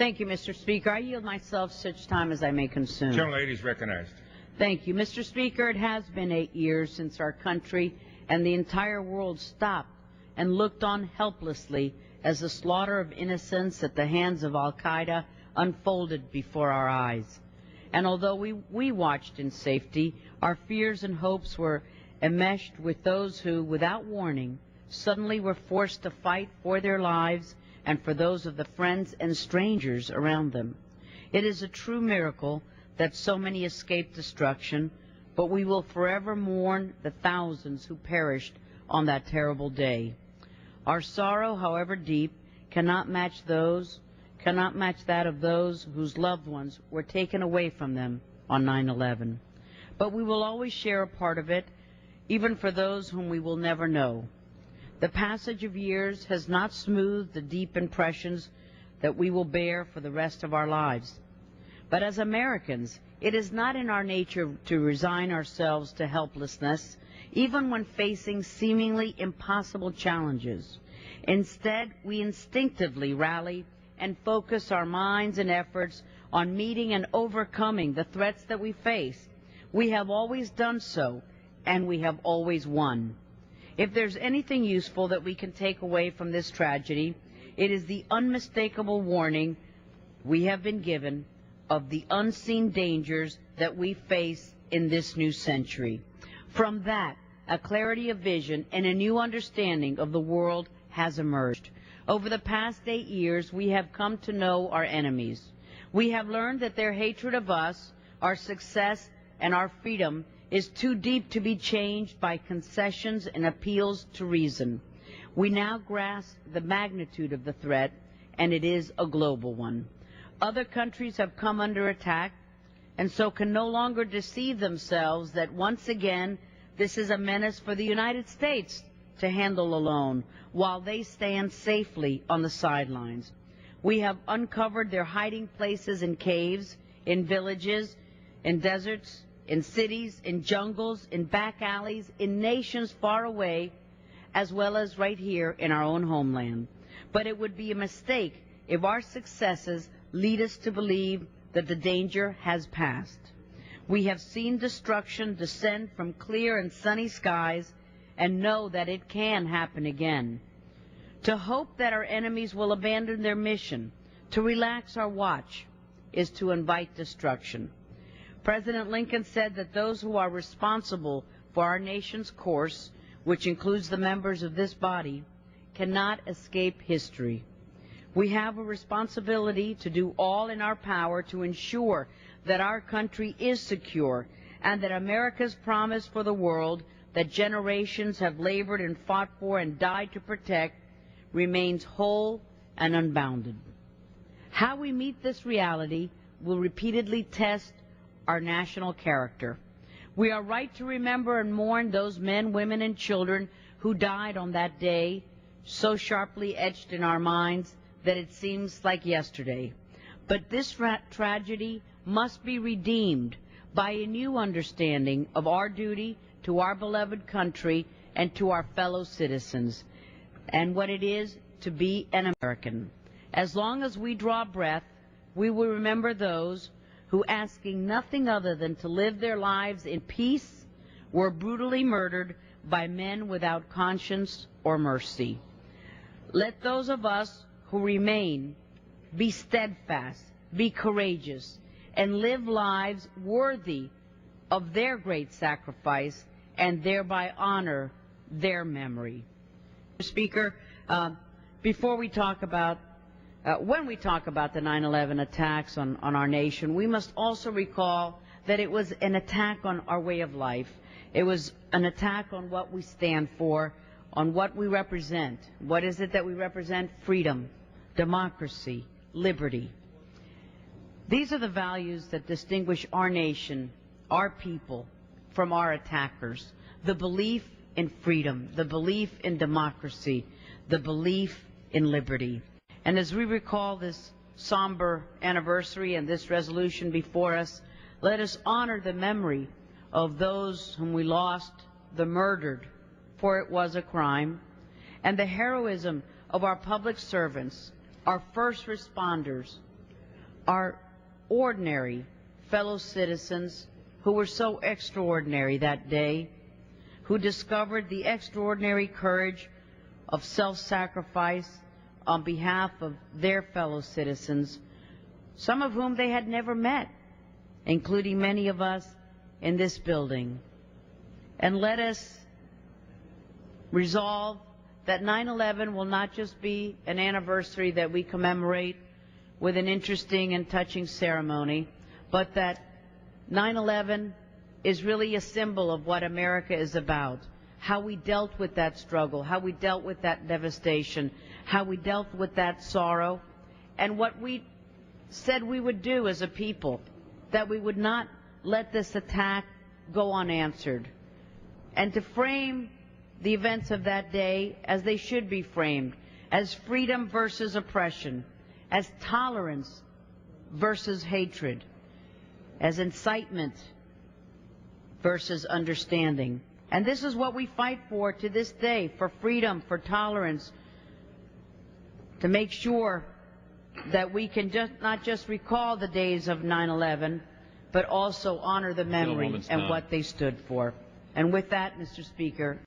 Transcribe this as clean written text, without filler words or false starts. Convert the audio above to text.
Thank you, Mr. Speaker. I yield myself such time as I may consume. Gentlelady is recognized. Thank you. Mr. Speaker, it has been 8 years since our country and the entire world stopped and looked on helplessly as the slaughter of innocents at the hands of al-Qaeda unfolded before our eyes. And although we watched in safety, our fears and hopes were enmeshed with those who, without warning, suddenly were forced to fight for their lives and for those of the friends and strangers around them. It is a true miracle that so many escaped destruction, but we will forever mourn the thousands who perished on that terrible day. Our sorrow, however deep, cannot match that of those whose loved ones were taken away from them on 9/11. But we will always share a part of it, even for those whom we will never know. The passage of years has not smoothed the deep impressions that we will bear for the rest of our lives. But as Americans, it is not in our nature to resign ourselves to helplessness, even when facing seemingly impossible challenges. Instead, we instinctively rally and focus our minds and efforts on meeting and overcoming the threats that we face. We have always done so, and we have always won. If there's anything useful that we can take away from this tragedy, it is the unmistakable warning we have been given of the unseen dangers that we face in this new century. From that, a clarity of vision and a new understanding of the world has emerged. Over the past 8 years, we have come to know our enemies. We have learned that their hatred of us, our success, and our freedom is too deep to be changed by concessions and appeals to reason. We now grasp the magnitude of the threat, and it is a global one. Other countries have come under attack, and so can no longer deceive themselves that once again this is a menace for the United States to handle alone, while they stand safely on the sidelines. We have uncovered their hiding places in caves, in villages, in deserts, in cities, in jungles, in back alleys, in nations far away, as well as right here in our own homeland. But it would be a mistake if our successes lead us to believe that the danger has passed. We have seen destruction descend from clear and sunny skies and know that it can happen again. To hope that our enemies will abandon their mission, to relax our watch, is to invite destruction. President Lincoln said that those who are responsible for our nation's course, which includes the members of this body, cannot escape history. We have a responsibility to do all in our power to ensure that our country is secure and that America's promise for the world that generations have labored and fought for and died to protect remains whole and unbounded. How we meet this reality will repeatedly test our national character. We are right to remember and mourn those men, women, and children who died on that day, so sharply etched in our minds that it seems like yesterday. But this tragedy must be redeemed by a new understanding of our duty to our beloved country and to our fellow citizens, and what it is to be an American. As long as we draw breath, we will remember those who, asking nothing other than to live their lives in peace, were brutally murdered by men without conscience or mercy. Let those of us who remain be steadfast, be courageous, and live lives worthy of their great sacrifice and thereby honor their memory. Mr. Speaker, before we talk about when we talk about the 9/11 attacks on our nation, we must also recall that it was an attack on our way of life. It was an attack on what we stand for, on what we represent. What is it that we represent? Freedom, democracy, liberty. These are the values that distinguish our nation, our people, from our attackers. The belief in freedom, the belief in democracy, the belief in liberty. And as we recall this somber anniversary and this resolution before us, let us honor the memory of those whom we lost, the murdered, for it was a crime, and the heroism of our public servants, our first responders, our ordinary fellow citizens who were so extraordinary that day, who discovered the extraordinary courage of self-sacrifice on behalf of their fellow citizens, some of whom they had never met, including many of us in this building. And let us resolve that 9/11 will not just be an anniversary that we commemorate with an interesting and touching ceremony, but that 9/11 is really a symbol of what America is about, how we dealt with that struggle, how we dealt with that devastation, how we dealt with that sorrow, and what we said we would do as a people, that we would not let this attack go unanswered, and to frame the events of that day as they should be framed, as freedom versus oppression, as tolerance versus hatred, as incitement versus understanding. And this is what we fight for to this day, for freedom, for tolerance, to make sure that we can not just recall the days of 9/11, but also honor the memory and what they stood for. And with that, Mr. Speaker,